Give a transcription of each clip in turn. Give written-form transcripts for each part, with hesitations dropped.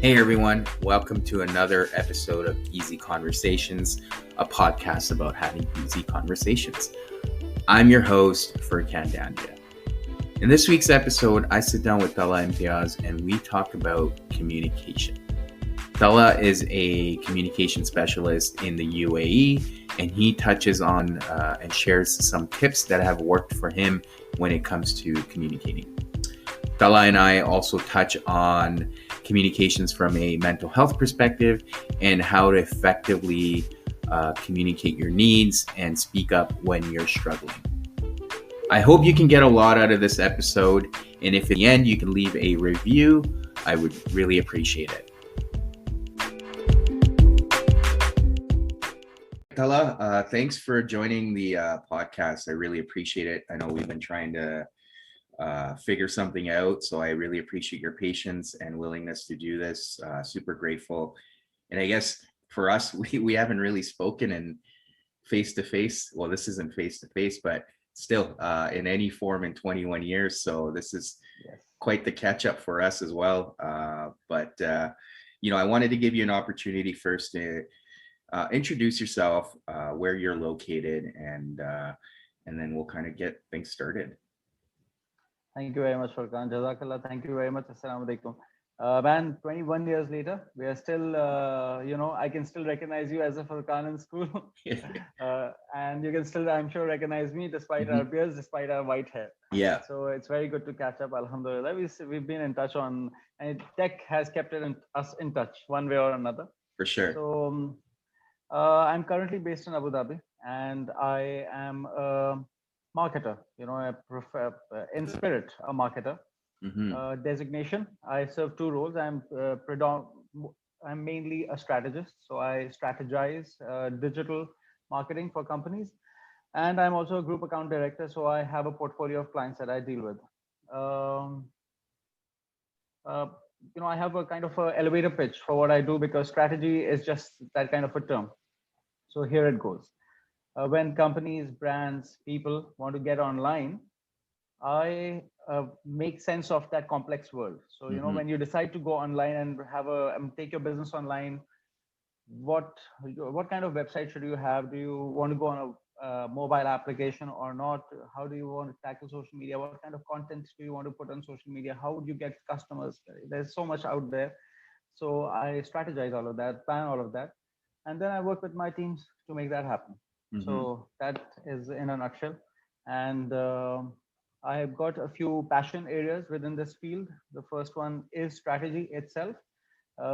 Hey everyone, welcome to another episode of Easy Conversations, a podcast about having easy conversations. I'm your host, Furkan Dandia. In this week's episode, I sit down with Talha Imtiaz and we talk about communication. Talha is a communication specialist in the UAE, and he touches on and shares some tips that have worked for him when it comes to communicating. Talha and I also touch on communications from a mental health perspective and how to effectively communicate your needs and speak up when you're struggling. I hope you can get a lot out of this episode, and if at the end you can leave a review, I would really appreciate it. Talha, thanks for joining the podcast. I really appreciate it. I know we've been trying to figure something out. So I really appreciate your patience and willingness to do this. Super grateful. And I guess for us, we haven't really spoken in face to face. Well, this isn't face to face, but still in any form in 21 years. So this is quite the catch up for us as well. But I wanted to give you an opportunity first to introduce yourself, where you're located, and then we'll kind of get things started. Thank you very much, Furkan. Jazakallah. Thank you very much. Assalamu alaikum. Man, 21 years later, we are still, I can still recognize you as a Furkan in school. And you can still, I'm sure, recognize me despite our beards, despite our white hair. Yeah. So it's very good to catch up. Alhamdulillah. We've been in touch and tech has kept us in touch one way or another. For sure. So I'm currently based in Abu Dhabi, and I am marketer, in spirit, a marketer. Designation, I serve two roles. I'm mainly a strategist, so I strategize digital marketing for companies, and I'm also a group account director, so I have a portfolio of clients that I deal with. I have a kind of a elevator pitch for what I do, because strategy is just that kind of a term. So here it goes. When companies, brands, people want to get online, I make sense of that complex world. So, when you decide to go online and take your business online, what kind of website should you have? Do you want to go on a mobile application or not? How do you want to tackle social media? What kind of content do you want to put on social media? How would you get customers? There's so much out there. So I strategize all of that, plan all of that, and then I work with my teams to make that happen. So that is in a nutshell. And I have got a few passion areas within this field. The first one is strategy itself.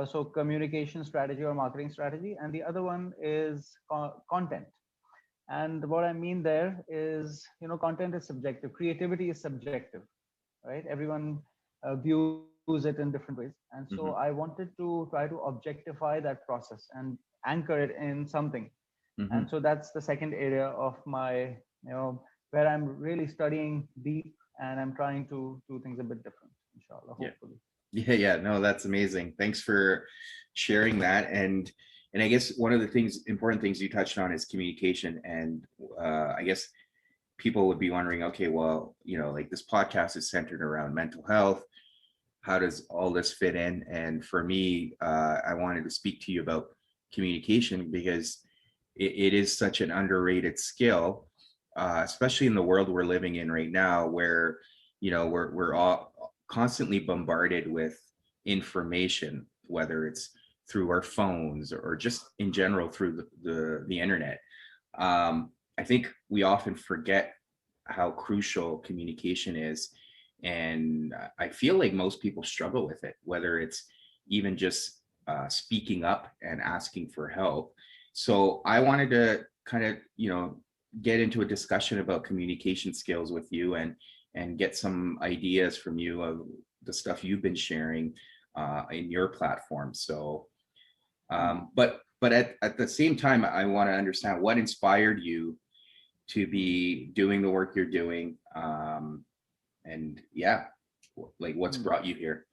So communication strategy or marketing strategy. And the other one is content. And what I mean there is, content is subjective. Creativity is subjective, right? Everyone views it in different ways. And so I wanted to try to objectify that process and anchor it in something. And so that's the second area of my, where I'm really studying deep, and I'm trying to do things a bit different, inshallah, hopefully. Yeah. No, that's amazing. Thanks for sharing that. And I guess one of the important things you touched on is communication. And I guess people would be wondering, okay, well, like this podcast is centered around mental health. How does all this fit in? And for me, I wanted to speak to you about communication, because it is such an underrated skill, especially in the world we're living in right now, where we're all constantly bombarded with information, whether it's through our phones or just in general through the internet. I think we often forget how crucial communication is, and I feel like most people struggle with it, whether it's even just speaking up and asking for help. So I wanted to kind of, get into a discussion about communication skills with you, and get some ideas from you of the stuff you've been sharing in your platform. So, but at the same time, I want to understand what inspired you to be doing the work you're doing, and like what's brought you here.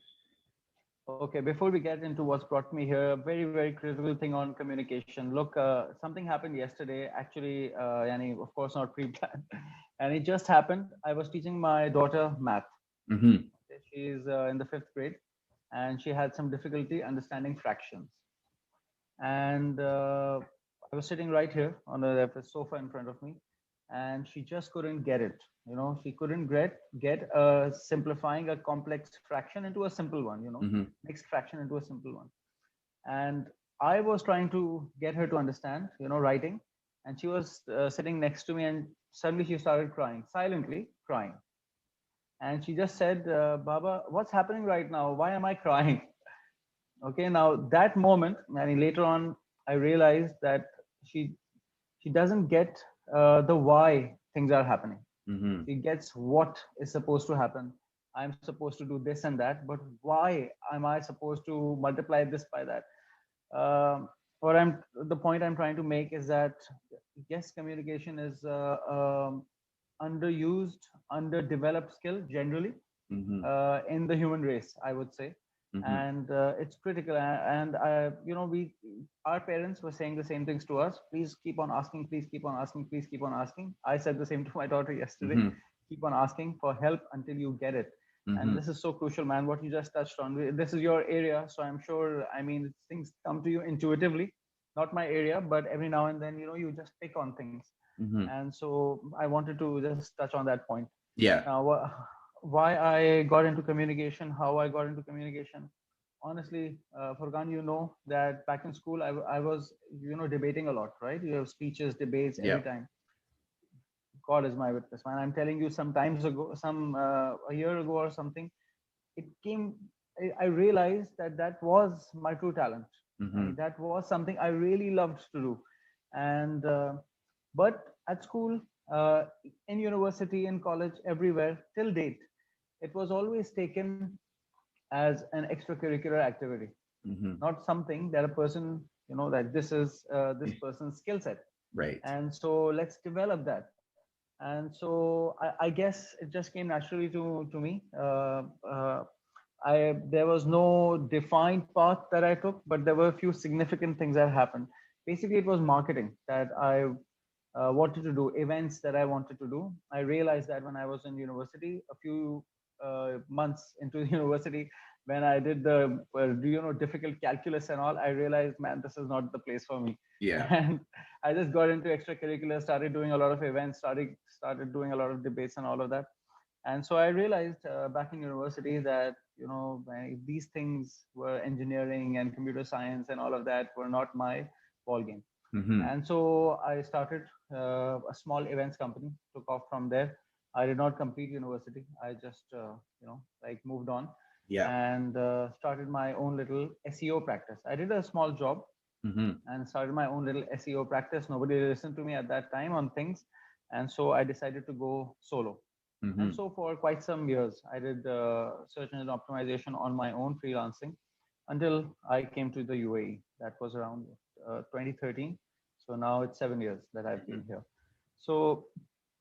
Okay, before we get into what's brought me here, a very, very critical thing on communication. Look, something happened yesterday, actually, Yani, of course, not pre-planned. And it just happened. I was teaching my daughter math. She's in the 5th grade. and she had some difficulty understanding fractions. And I was sitting right here on the sofa in front of me, and she just couldn't get it. She couldn't get simplifying a complex fraction into a simple one. Hmm. Mixed fraction into a simple one. And I was trying to get her to understand, writing, and she was sitting next to me, and suddenly she started crying, silently crying. And she just said, Baba, what's happening right now? Why am I crying? Okay, now that moment, and later on, I realized that she she doesn't get the why things are happening. Hmm. She gets what is supposed to happen. I'm supposed to do this and that, but why am I supposed to multiply this by that? What I'm The point I'm trying to make is that yes, communication is underused, underdeveloped skill generally Hmm. in the human race, I would say. Hmm. And it's critical. And we, our parents were saying the same things to us. Please keep on asking. Please keep on asking. Please keep on asking. I said the same to my daughter yesterday. Hmm. Keep on asking for help until you get it. And Hmm. this is so crucial, man. What you just touched on. This is your area, so I'm sure. I mean, things come to you intuitively. Not my area, but every now and then, you just pick on things. Hmm. And so I wanted to just touch on that point. Yeah. Now, why I got into communication, how I got into communication. Honestly, Furkan, that back in school, I was, debating a lot, right? You have speeches, debates Yeah. every time. God is my witness, man. I'm telling you, some times ago, a year ago or something, it came, I realized that that was my true talent. Hmm. Right? That was something I really loved to do. And, but at school, in university, in college, everywhere, till date, it was always taken as an extracurricular activity, Hmm. not something that a person, that this is this person's skill set. Right. And so let's develop that. And so I guess it just came naturally to me. There was no defined path that I took, but there were a few significant things that happened. Basically, it was marketing that I wanted to do, events that I wanted to do. I realized that when I was in university, a few months into university, when I did the difficult calculus and all, I realized, man, this is not the place for me. Yeah. And I just got into extracurricular, started doing a lot of events, started doing a lot of debates and all of that. And so I realized back in university that these things were engineering and computer science and all of that were not my ball game. Hmm. And so I started a small events company, took off from there. I did not complete university. I just, like moved on Yeah. and started my own little SEO practice. I did a small job Hmm. and started my own little SEO practice. Nobody listened to me at that time on things. And so I decided to go solo. And Hmm. so for quite some years, I did search engine optimization on my own freelancing until I came to the UAE. That was around 2013. So now it's 7 years that I've been here. So,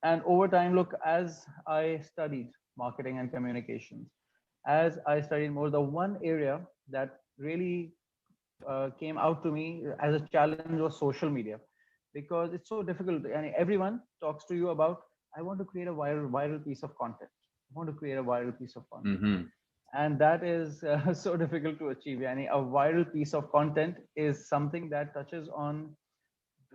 and over time, look, as I studied marketing and communications, as I studied more, the one area that really came out to me as a challenge was social media, because it's so difficult. And everyone talks to you about, I want to create a viral piece of content. I want to create a viral piece of content. Hmm. And that is so difficult to achieve. Yani a viral piece of content is something that touches on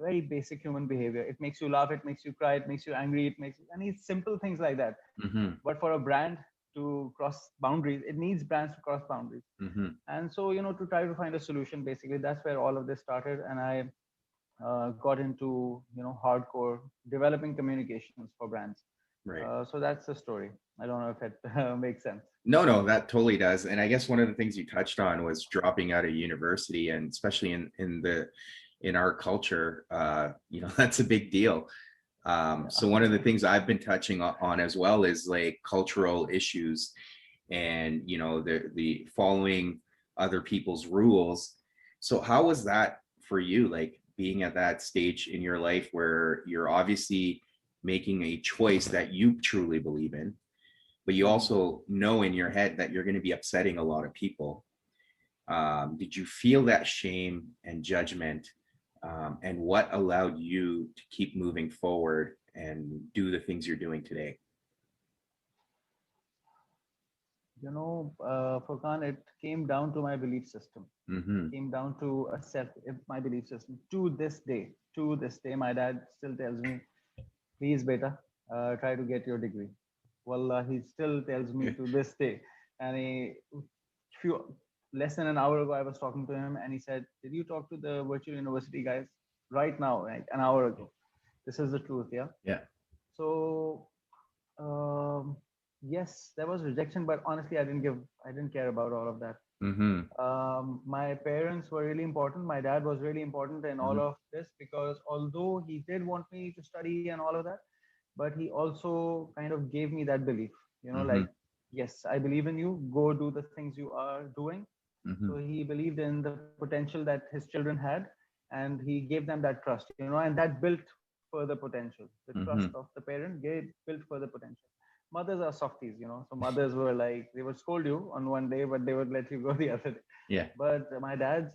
very basic human behavior. It makes you laugh, it makes you cry, it makes you angry, it makes any simple things like that. Hmm. But for a brand to cross boundaries, it needs brands to cross boundaries. Hmm. And so, to try to find a solution, basically, that's where all of this started. And I got into, hardcore developing communications for brands. Right. So that's the story. I don't know if it makes sense. No, no, that totally does. And I guess one of the things you touched on was dropping out of university, and especially in our culture, that's a big deal. So one of the things I've been touching on as well is like cultural issues, and the following other people's rules. So how was that for you, like being at that stage in your life where you're obviously making a choice that you truly believe in, but you Mhm. also know in your head that you're going to be upsetting a lot of people? Did you feel that shame and judgment? And what allowed you to keep moving forward and do the things you're doing today? Furqan, it came down to my belief system. Mm-hmm. Came down to accept my belief system. To this day, my dad still tells me, please, beta, try to get your degree. Wallah, he still tells me to this day. And few less than an hour ago, I was talking to him, and he said, "Did you talk to the virtual university guys right now, like an hour ago?" This is the truth, yeah. Yeah. So yes, there was rejection, but honestly, I didn't care about all of that. Mm-hmm. My parents were really important. My dad was really important in all Mm-hmm. of this, because although he did want me to study and all of that, but he also kind of gave me that belief, Mm-hmm. like, yes, I believe in you, go do the things you are doing. Mm-hmm. So he believed in the potential that his children had, and he gave them that trust, and that built further potential. The trust Mm-hmm. of the parent built further potential. Mothers are softies, so mothers were like, they would scold you on one day, but they would let you go the other day. Yeah. But my dad's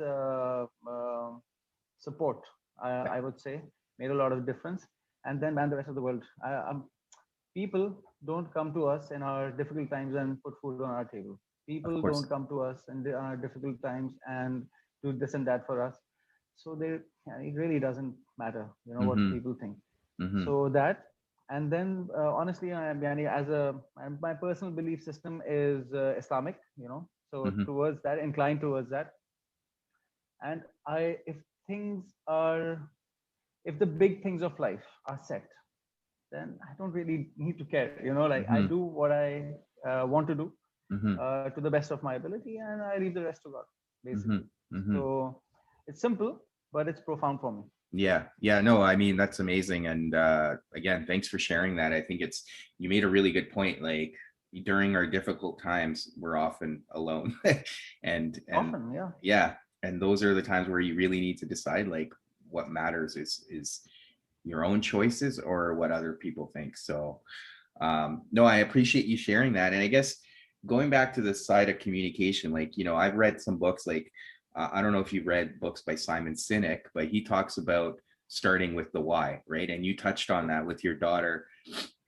support, I would say, made a lot of difference. And then, man, the rest of the world. People don't come to us in our difficult times and put food on our table. Of People don't course. come to us in our difficult times and do this and that for us. So it really doesn't matter, what Mm-hmm. people think. Mm-hmm. So that, and then honestly, Yani, my personal belief system is Islamic, so Mm-hmm. towards that, inclined towards that. And if things are, if the big things of life are set, then I don't really need to care. Like, I Mm-hmm. do what I want to do Mm-hmm. to the best of my ability, and I leave the rest to God, Mm-hmm. basically. Mm-hmm. So it's simple, but it's profound for me. Yeah. Yeah. No, I mean, that's amazing. And again, thanks for sharing that. I think you made a really good point. Like during our difficult times, we're often alone. And Often, yeah. yeah, and those are the times where you really need to decide like what matters is your own choices or what other people think. So no, I appreciate you sharing that. And I guess going back to the side of communication, like, I've read some books, like, I don't know if you've read books by Simon Sinek, but he talks about starting with the why, right? And you touched on that with your daughter.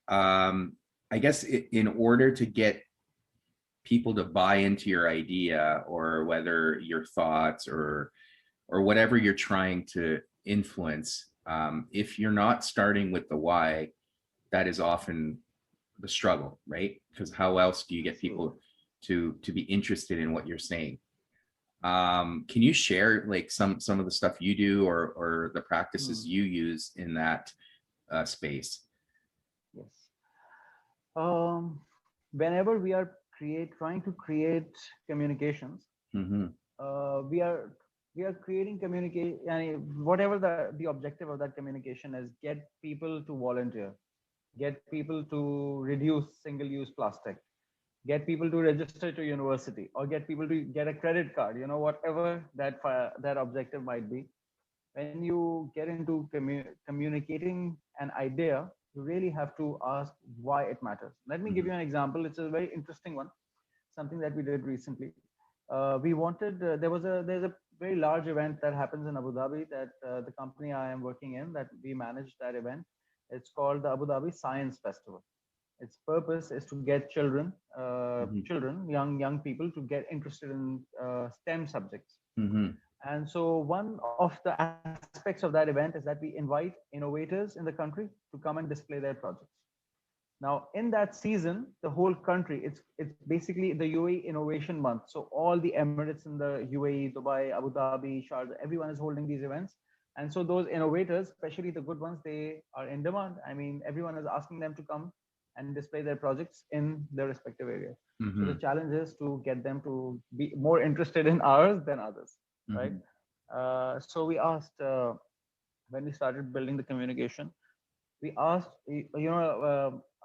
I guess in order to get people to buy into your idea, or whether your thoughts or whatever you're trying to influence, if you're not starting with the why, that is often the struggle, right? Because how else do you get True. people to be interested in what you're saying? Can you share like some of the stuff you do, or the practices Hmm. you use in that space? Yes. Um, Whenever we are trying to create communications, Mm-hmm. uh, we are we are creating communicate, whatever the objective of that communication is, get people to volunteer, get people to reduce single use plastic, get people to register to university, or get people to get a credit card, whatever that objective might be. When you get into communicating an idea, you really have to ask why it matters. Let me give Mm-hmm. you an example. It's a very interesting one, something that we did recently. We wanted there's a very large event that happens in Abu Dhabi, that the company I am working in, that we manage that event. It's called the Abu Dhabi Science Festival. Its purpose is to get Mm-hmm. young people, to get interested in STEM subjects. Mm-hmm. And so one of the aspects of that event is that we invite innovators in the country to come and display their projects. Now, in that season, the whole country, it's basically the UAE Innovation Month. So all the Emirates in the UAE, Dubai, Abu Dhabi, Sharjah, everyone is holding these events. And so those innovators, especially the good ones, they are in demand. I mean, everyone is asking them to come and display their projects in their respective areas. So the Mm-hmm. challenge is to get them to be more interested in ours than others, right? Mm-hmm. So we asked, when we started building the communication, we asked,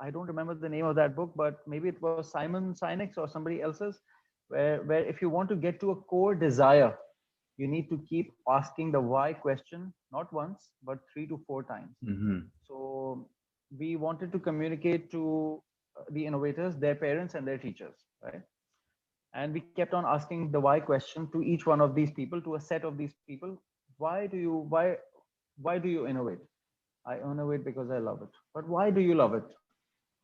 I don't remember the name of that book, but maybe it was Simon Sinek's or somebody else's, where if you want to get to a core desire, you need to keep asking the why question, not once, but 3 to 4 times. Mm-hmm. So we wanted to communicate to the innovators, their parents, and their teachers, right? And we kept on asking the why question to each one of these people, to a set of these people. Why do you innovate? I innovate because I love it. But why do you love it?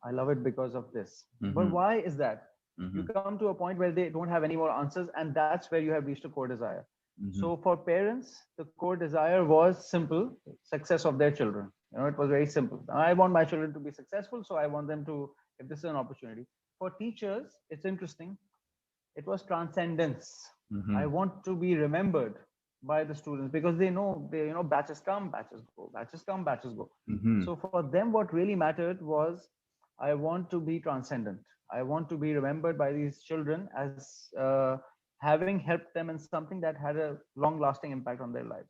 I love it because of this. But Mm-hmm. why is that? Mm-hmm. You come to a point where they don't have any more answers, and that's where you have reached a core desire. Mm-hmm. So for parents, the core desire was simple: success of their children. It was very simple. I want my children to be successful, so I want them to, if this is an opportunity. For teachers, it's interesting. It was transcendence. Mm-hmm. I want to be remembered by the students because they know batches come, batches go, batches come, batches go. Mm-hmm. So for them, what really mattered was I want to be transcendent. I want to be remembered by these children as having helped them in something that had a long lasting impact on their lives.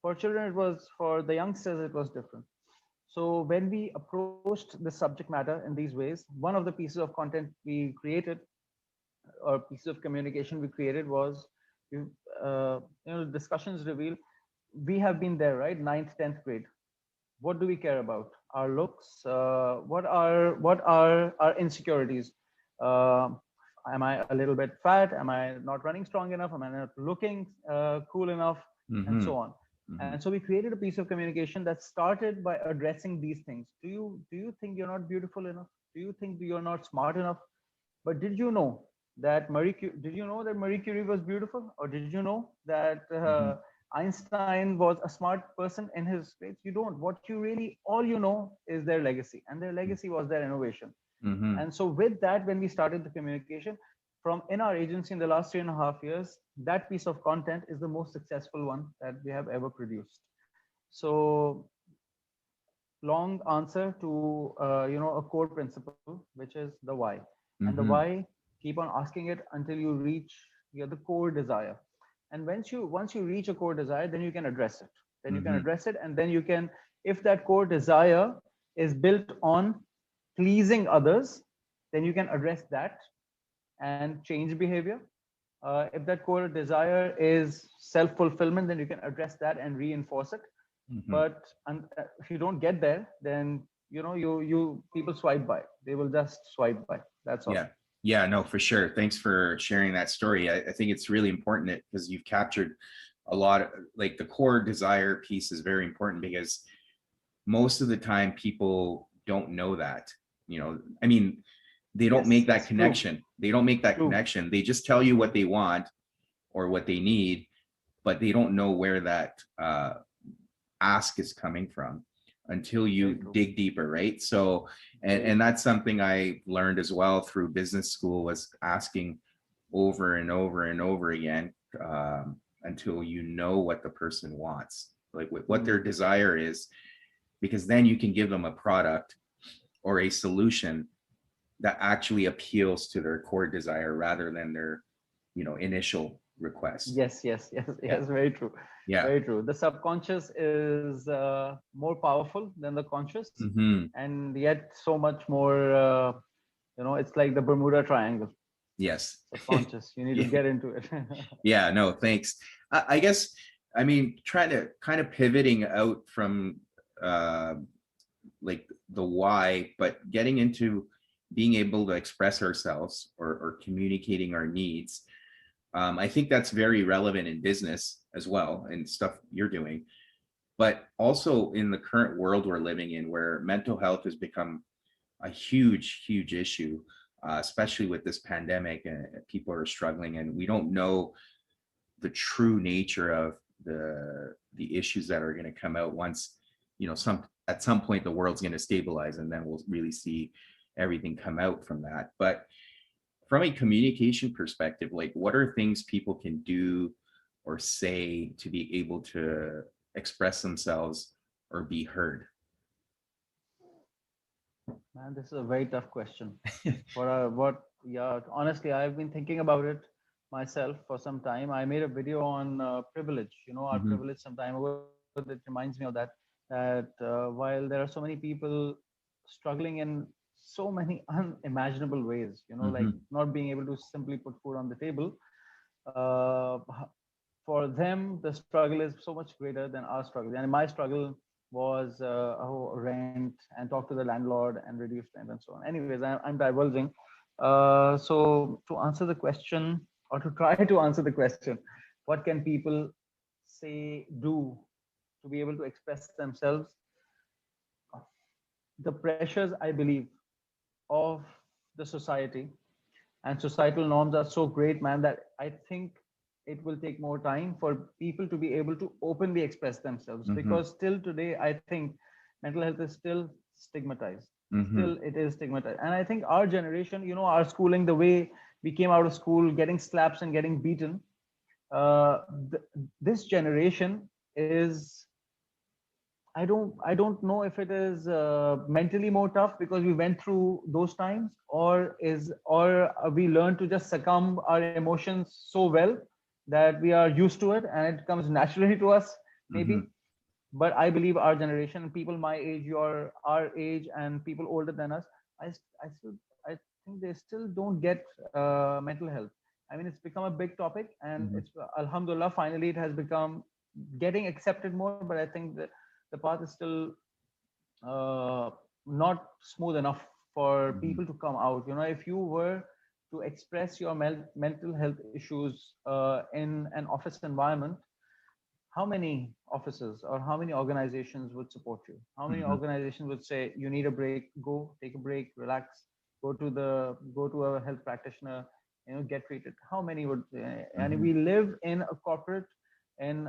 For children, it was, for the youngsters, it was different. So when we approached the subject matter in these ways, one of the pieces of content we created, or pieces of communication we created, was, discussions reveal we have been there, right? Ninth, 10th grade. What do we care about? Our looks. What are our insecurities? Uh, am I a little bit fat? Am I not running strong enough? Am I not looking cool enough? And Mm-hmm. so on. Mm-hmm. And so we created a piece of communication that started by addressing these things. Do you think you're not beautiful enough? Do you think you're not smart enough? But did you know that Marie Curie was beautiful? Or did you know that Mm-hmm. Einstein was a smart person in his space? You don't. All you know is their legacy. And their legacy was their innovation. Mm-hmm. And so with that, when we started the communication from in our agency in the last 3.5 years, that piece of content is the most successful one that we have ever produced. So long answer to a core principle, which is the why. And the Mm-hmm. why, keep on asking it until you reach the core desire. And once you reach a core desire, then you can address it. Then you can Mm-hmm. address it, and then you can, if that core desire is built on pleasing others, then you can address that and change behavior. If that core desire is self fulfillment, then you can address that and reinforce it. Mm-hmm. But if you don't get there, then you people swipe by. They will just swipe by. That's all. Yeah. Yeah, no, for sure. Thanks for sharing that story. I think it's really important because you've captured a lot of, like, the core desire piece is very important because most of the time people don't know that. I mean, they don't Yes, make that yes, true, connection. They don't make that true. connection. They just tell you what they want or what they need, but they don't know where that ask is coming from until you Very true. dig deeper, right? So Very and true. that's something I learned as well through business school, was asking over and over and over again, until you know what the person wants, like what their Hmm. desire is, because then you can give them a product or a solution that actually appeals to their core desire rather than their initial request. Yes, yes, yes, Yeah. yes. Very true. Yeah. Very true. The subconscious is more powerful than the conscious, Hmm. and yet so much more. It's like the Bermuda Triangle. Yes. Subconscious. You need to Yeah. get into it. Yeah, no, thanks. I guess, I mean, trying to kind of pivoting out from uh, like the why, but getting into being able to express ourselves, or communicating our needs. I think that's very relevant in business as well and stuff you're doing, but also in the current world we're living in, where mental health has become a huge, huge issue, especially with this pandemic, and people are struggling, and we don't know the true nature of the issues that are going to come out once, some at some point the world's going to stabilize, and then we'll really see everything come out from that. But from a communication perspective, like, what are things people can do or say to be able to express themselves or be heard? Man, this is a very tough question. Yeah, honestly, I've been thinking about it myself for some time. I made a video on privilege, our Hmm. privilege some time ago, that reminds me of that while there are so many people struggling in so many unimaginable ways, like Hmm. not being able to simply put food on the table, uh, for them, the struggle is so much greater than our struggle. And my struggle was rent and talk to the landlord and reduce rent and so on. Anyways, I'm divulging. So to answer the question, or to try to answer the question, what can people say, do to be able to express themselves? The pressures, I believe, of the society and societal norms are so great, man, that I think it will take more time for people to be able to openly express themselves, Mm-hmm. because still today I think mental health is still stigmatized. Mm-hmm. Still it is stigmatized, and I think our generation, our schooling, the way we came out of school getting slaps and getting beaten, uh, th- this generation is, I don't know if it is mentally more tough because we went through those times, or we learn to just succumb our emotions so well that we are used to it and it comes naturally to us, Mm-hmm. maybe. But I believe our generation, people my age, our age, and people older than us, I think they still don't get mental health. I mean, it's become a big topic, and Mm-hmm. it's, alhamdulillah, finally it has become getting accepted more. But I think that the path is still uh, not smooth enough for Mm-hmm. people to come out. If you were to express your mental health issues in an office environment, how many offices or how many organizations would support you? How many Mm-hmm. organizations would say you need a break, go take a break, relax, go to a health practitioner, get treated? How many would? And Mm-hmm. we live in a corporate, in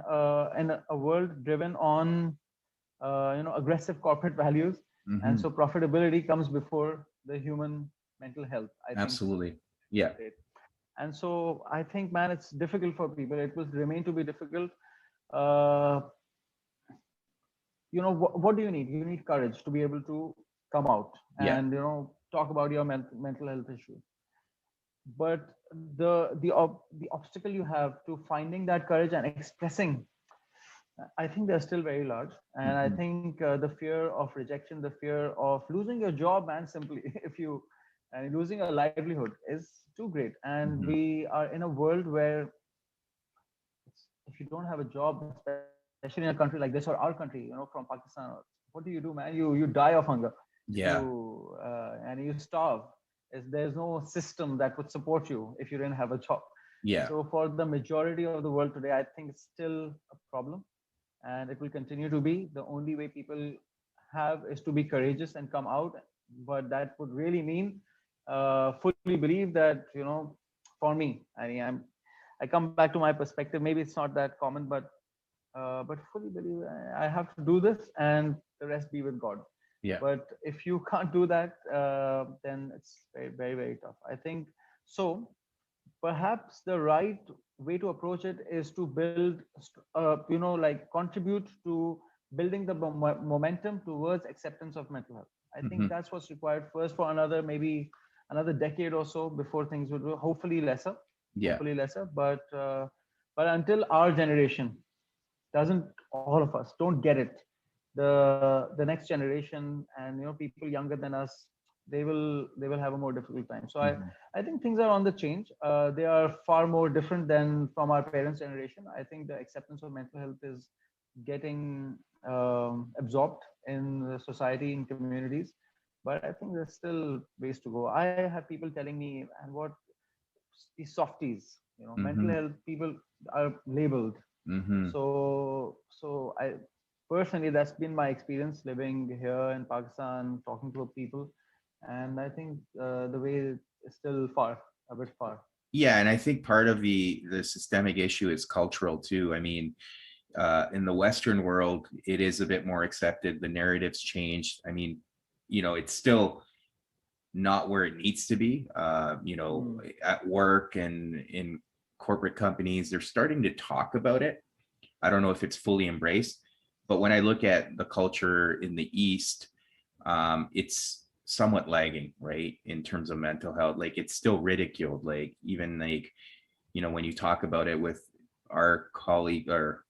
a world driven on aggressive corporate values, and Mm-hmm. so profitability comes before the human mental health, I think. Absolutely. Yeah. Great. And so I think, man, it's difficult for people. It will remain to be difficult. uh, what do you need? You need courage to be able to come out Yeah. and talk about your mental health issue. But the obstacle you have to finding that courage and expressing, I think they're still very large. And I Mm-hmm. think the fear of rejection, the fear of losing your job, man, simply, if you and losing a livelihood is too great. And Mm-hmm. we are in a world where if you don't have a job, especially in a country like this or our country, from Pakistan, what do you do, man? You die of hunger if Yeah. you and you starve. There's no system that would support you if you didn't have a job. Yeah. So for the majority of the world today, I think it's still a problem, and it will continue to be. The only way people have is to be courageous and come out. But that would really mean fully believe that, for me, I mean, I come back to my perspective. Maybe it's not that common, but fully believe I have to do this, and the rest be with God. Yeah. But if you can't do that, then it's very, very, very tough, I think. So perhaps the right way to approach it is to build, like contribute to building the momentum towards acceptance of mental health. I think Mm-hmm. that's what's required first, for maybe another decade or so before things would go, Yeah. hopefully lesser. But until our generation doesn't, all of us don't get it, the next generation, and people younger than us, they will have a more difficult time. So i Mm-hmm. i think things are on the change. They are far more different than from our parents generation. I think the acceptance of mental health is getting absorbed in the society, in communities. But I think there's still ways to go. I have people telling me, and what, these softies, mental Mm-hmm. health people are labeled. Mm-hmm. So I personally, that's been my experience living here in Pakistan, talking to people. And I think the way is still far, a bit far. Yeah, and I think part of the systemic issue is cultural too. I mean, in the Western world, it is a bit more accepted. The narrative's changed. I mean, it's still not where it needs to be. Mm. At work and in corporate companies, they're starting to talk about it. I don't know if it's fully embraced, but when I look at the culture in the East, it's somewhat lagging, right? In terms of mental health, like it's still ridiculed. Like even like, when you talk about it with our colleague or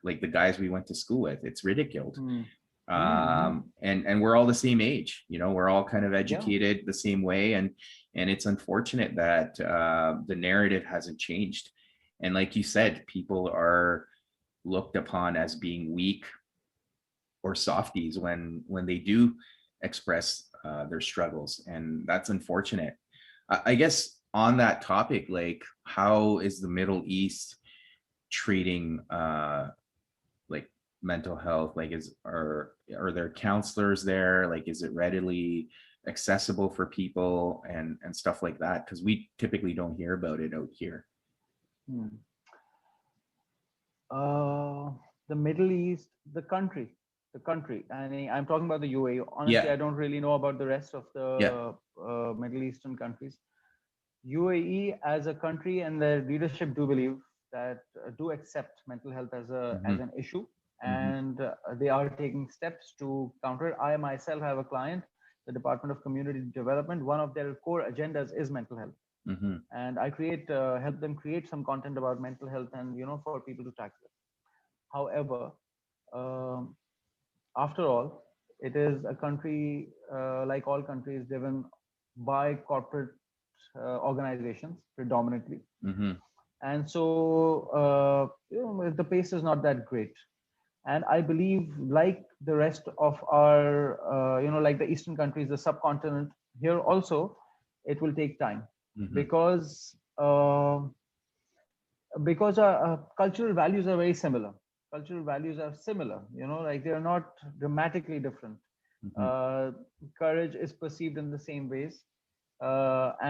like the guys we went to school with, it's ridiculed. Mm. Mm. And we're all the same age, we're all kind of Yeah. educated the same way. And it's unfortunate that the narrative hasn't changed. And like you said, people are looked upon as being weak or softies when they do express their struggles, and that's unfortunate. I guess on that topic, like how is the Middle East treating like mental health? Like are there counselors there? Like is it readily accessible for people and stuff like that? Because we typically don't hear about it out here. Hmm. Uh, the Middle East, the country. I mean, I'm talking about the UAE. Honestly, Yeah, I don't really know about the rest of yeah. the Middle Eastern countries. UAE as a country and their leadership do believe that do accept mental health as a Hmm. as an issue, Hmm. and they are taking steps to counter it. I myself have a client, the Department of Community Development. One of their core agendas is mental health, Hmm. and I help them create some content about mental health and for people to tackle it. However, um, after all, it is a country like all countries driven by corporate organizations predominantly, Hmm. and so the pace is not that great. And I believe, like the rest of our, like the Eastern countries, the subcontinent here also, it will take time Hmm. because our cultural values are very similar. Cultural values are similar, like they are not dramatically different. Hmm. Uh, Courage is perceived in the same ways.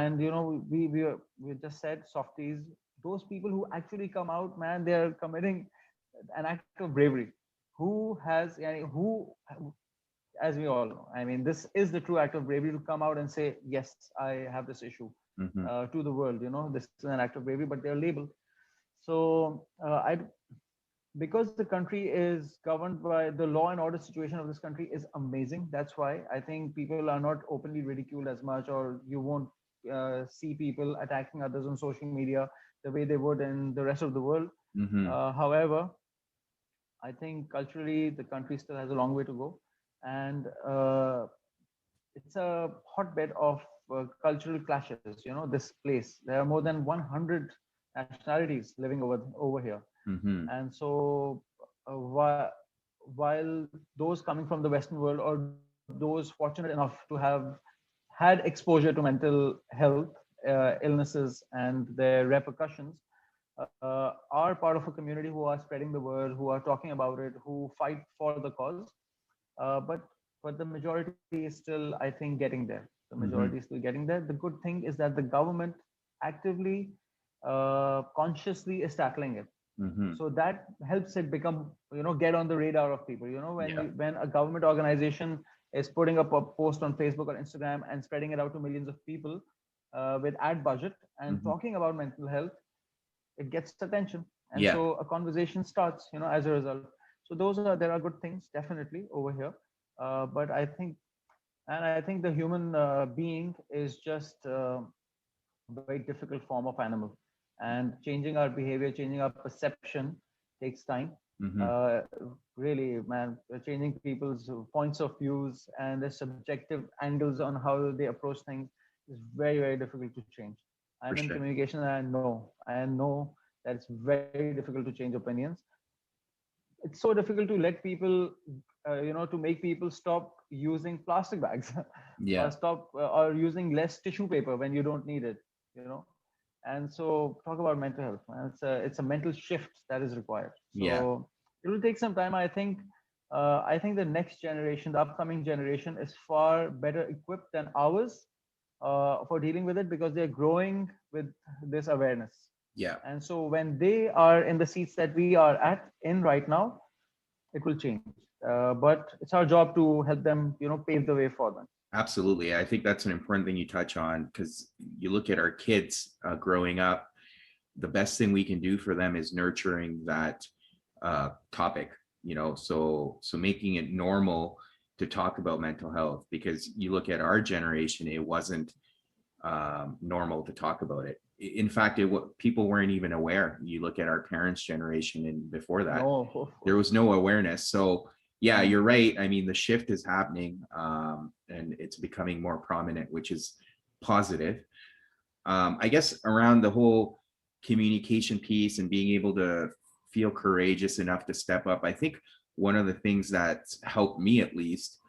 And we just said softies, those people who actually come out, man, they are committing an act of bravery. Who, as we all know, I mean, this is the true act of bravery to come out and say, yes, I have this issue Hmm. to the world. This is an act of bravery, but they're labeled. So I because the country is governed by the law and order situation of this country is amazing. That's why I think people are not openly ridiculed as much, or you won't see people attacking others on social media the way they would in the rest of the world. Hmm. However, I think culturally the country still has a long way to go, and it's a hotbed of cultural clashes. This place, there are more than 100 nationalities living over here, Hmm. and so while those coming from the Western world, or those fortunate enough to have had exposure to mental health illnesses and their repercussions, are part of a community who are spreading the word, who are talking about it, who fight for the cause. But the majority is still, I think, getting there. The majority Hmm. is still getting there. The good thing is that the government actively, consciously is tackling it, Hmm. so that helps it become, get on the radar of people. Yeah. When a government organization is putting up a post on Facebook or Instagram and spreading it out to millions of people with ad budget and Hmm. talking about mental health, it gets attention, and Yeah. so a conversation starts, as a result. So there are good things definitely over here, but I think the human being is just a very difficult form of animal, and changing our behavior, changing our perception takes time. Hmm. uh, Really, man, changing people's points of views and their subjective angles on how they approach things is very, very difficult to change. For I'm in sure. communication, and I know that it's very difficult to change opinions. It's so difficult to let people, to make people stop using plastic bags, or Yeah. stop or using less tissue paper when you don't need it, you know. And so, talk about mental health, man. It's a mental shift that is required. Yeah. So it will take some time. I think. I think the next generation, the upcoming generation, is far better equipped than ours for dealing with it, because they're growing with this awareness. Yeah. And so when they are in the seats that we are in right now, it will change. But it's our job to help them, pave the way for them. Absolutely. I think that's an important thing you touch on, because you look at our kids growing up, the best thing we can do for them is nurturing that topic, so making it normal to talk about mental health, because you look at our generation, it wasn't normal to talk about it. In fact, people weren't even aware. You look at our parents' generation and before that, No. there was no awareness. So yeah, Mm. you're right. I mean, the shift is happening, and it's becoming more prominent, which is positive. I guess around the whole communication piece and being able to feel courageous enough to step up, I think one of the things that's helped me, at least,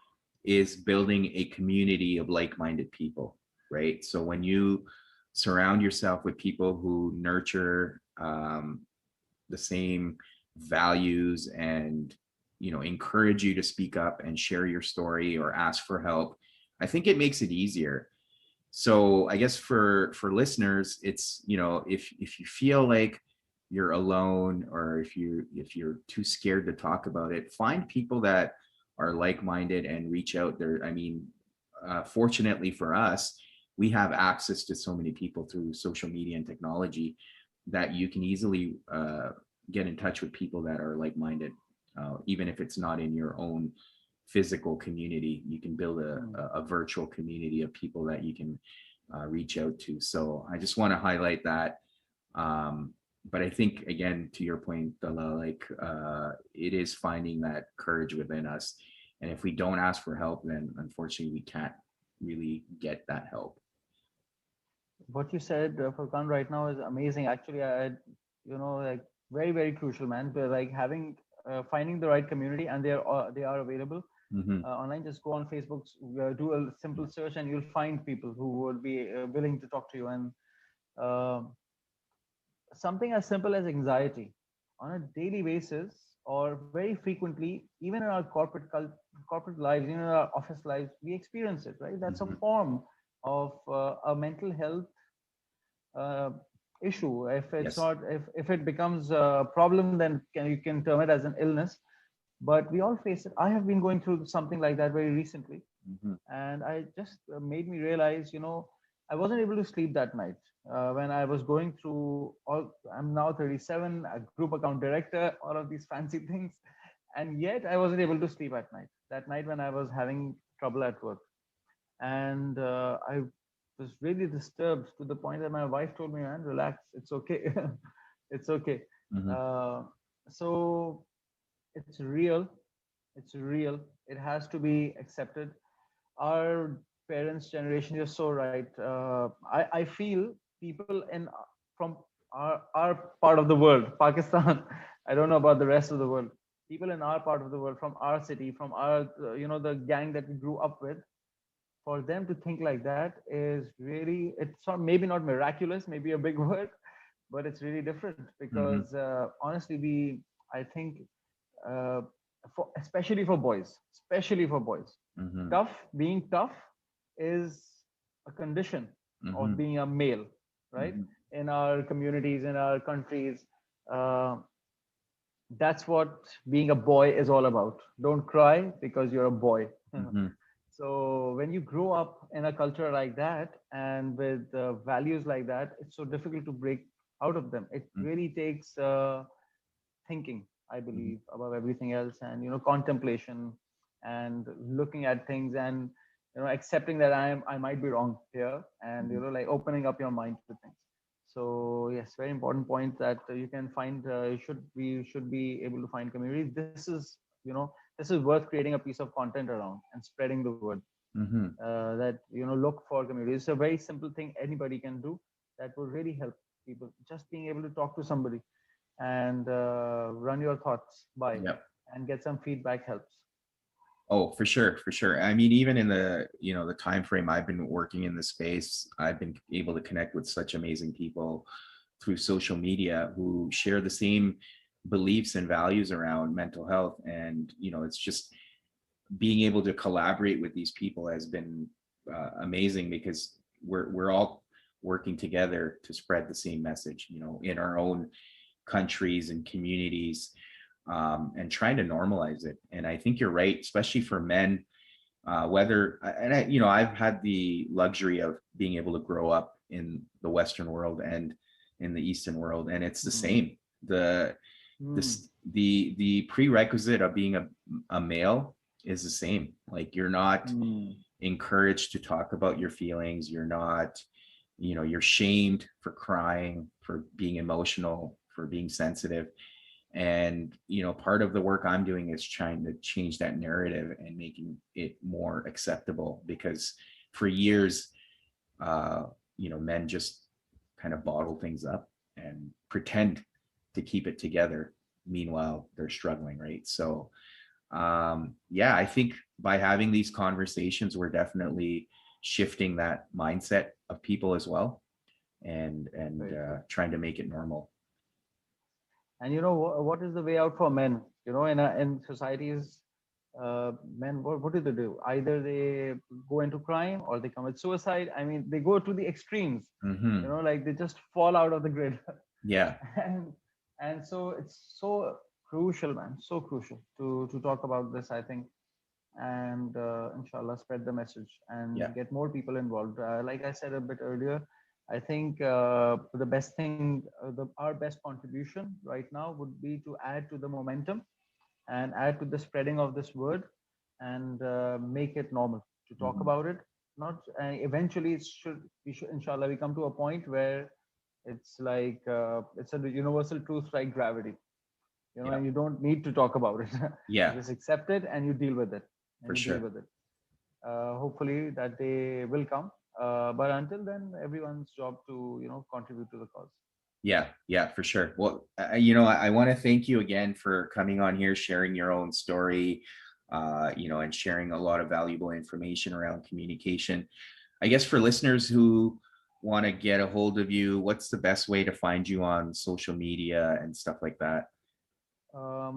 is building a community of like-minded people, right? So when you surround yourself with people who nurture the same values and encourage you to speak up and share your story or ask for help, I think it makes it easier. So I guess for listeners, it's, you know, if you feel like you're alone, or if you're too scared to talk about it, find people that are like-minded and reach out there. I mean, fortunately for us, we have access to so many people through social media and technology that you can easily get in touch with people that are like-minded, even if it's not in your own physical community. You can build a virtual community of people that you can reach out to. So I just want to highlight that. But I think, again, to your point, Talha, like it is finding that courage within us. And if we don't ask for help, then unfortunately we can't really get that help. What you said, Furkan, right now is amazing. Actually, like very, very crucial, man. But like having, finding the right community, and they are available Mm-hmm. online. Just go on Facebook, do a simple search, and you'll find people who would be willing to talk to you. And uh, something as simple as anxiety on a daily basis, or very frequently, even in our corporate lives, even in our office lives, we experience it, right? That's a Mm-hmm. form of a mental health uh, issue. If it's Yes. not, if it becomes a problem, then you can term it as an illness. But we all face it. I have been going through something like that very recently, Mm-hmm. and I just made me realize, I wasn't able to sleep that night when I was going through all. I'm now 37, a group account director, all of these fancy things, and yet I wasn't able to sleep at night. That night when I was having trouble at work, and I was really disturbed to the point that my wife told me, "Man, relax, it's okay, it's okay." Mm-hmm. Uh, so it's real. It's real. It has to be accepted. Our parents' generation, you're so right. I feel people from our part of the world, Pakistan. I don't know about the rest of the world. People in our part of the world, from our city, from our the gang that we grew up with, for them to think like that is really, it's not, maybe not miraculous, maybe a big word, but it's really different Mm-hmm. because honestly, I think uh, especially for boys, Mm-hmm. being tough is a condition Mm-hmm. of being a male, right? Mm-hmm. In our communities, in our countries, uh, that's what being a boy is all about. Don't cry because you're a boy. Mm-hmm. So when you grow up in a culture like that and with values like that, it's so difficult to break out of them. It really takes thinking, I Mm-hmm. believe, above everything else, and contemplation, and looking at things, and accepting that I might be wrong here, and Mm-hmm. like opening up your mind to things. So yes, very important point that you can find. We should be able to find communities. This is worth creating a piece of content around and spreading the word. Mm-hmm. That look for communities. It's a very simple thing anybody can do that will really help people. Just being able to talk to somebody and run your thoughts by Yep. and get some feedback helps. Oh, for sure, for sure. I mean, even in the, the time frame I've been working in the space, I've been able to connect with such amazing people through social media who share the same beliefs and values around mental health. And, it's just being able to collaborate with these people has been amazing, because we're all working together to spread the same message, in our own countries and communities, and trying to normalize it. And I think you're right, especially for men. Whether and I, I've had the luxury of being able to grow up in the Western world and in the Eastern world, and it's the Mm. same. The Mm. this the prerequisite of being a male is the same. Like, you're not Mm. encouraged to talk about your feelings. You're not, you're shamed for crying, for being emotional, for being sensitive. And part of the work I'm doing is trying to change that narrative and making it more acceptable, because for years, uh men just kind of bottle things up and pretend to keep it together, meanwhile they're struggling, right? So yeah, I think by having these conversations, we're definitely shifting that mindset of people as well, and Very true. trying to make it normal. And what is the way out for men? In societies, men, what do they do? Either they go into crime or they commit suicide. I mean, they go to the extremes, Hmm. like they just fall out of the grid. Yeah. and and so it's so crucial, man, so crucial to talk about this, I think, and inshallah spread the message Yeah. and get more people involved. Like I said a bit earlier, I think the best thing, our best contribution right now would be to add to the momentum and add to the spreading of this word, and make it normal to talk Hmm. about it. Not eventually it should we should inshallah we come to a point where it's like it's a universal truth like gravity, Yeah. and you don't need to talk about it. You Yeah, just accept it and you deal with it, for and you deal sure. with it. Hopefully that day will come, but until then, everyone's job to contribute to the cause. Yeah, yeah, for sure. Well, I want to thank you again for coming on here, sharing your own story, and sharing a lot of valuable information around communication. I guess for listeners who want to get a hold of you, what's the best way to find you on social media and stuff like that?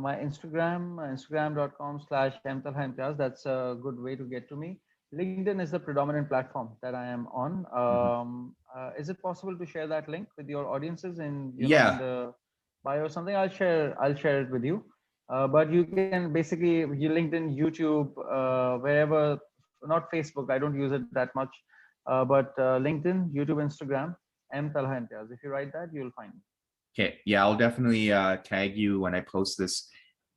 My Instagram, instagram.com/Talha Imtiaz. That's a good way to get to me. LinkedIn is the predominant platform that I am on. Mhm. Is it possible to share that link with your audiences in Yeah. the bio or something? I'll share it with you. But you can basically LinkedIn, YouTube, wherever. Not Facebook. I don't use it that much. But LinkedIn, YouTube, Instagram, Talha Imtiaz. If you write that, you'll find me. Okay. Yeah, I'll definitely tag you when I post this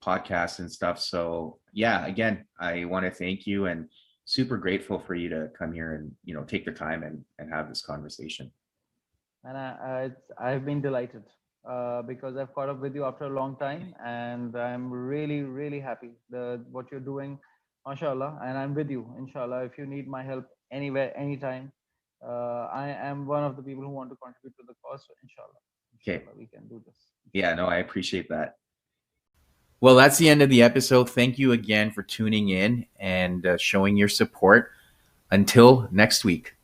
podcast and stuff. So yeah, again, I want to thank you and super grateful for you to come here and take the time and have this conversation. And I've been delighted because I've caught up with you after a long time, and I'm really, really happy what you're doing, mashallah. And I'm with you, inshallah. If you need my help anywhere, anytime, I am one of the people who want to contribute to the cause. So Okay. inshallah, we can do this. Yeah, Inshallah. no, I appreciate that. Well, that's the end of the episode. Thank you again for tuning in and showing your support. Until next week.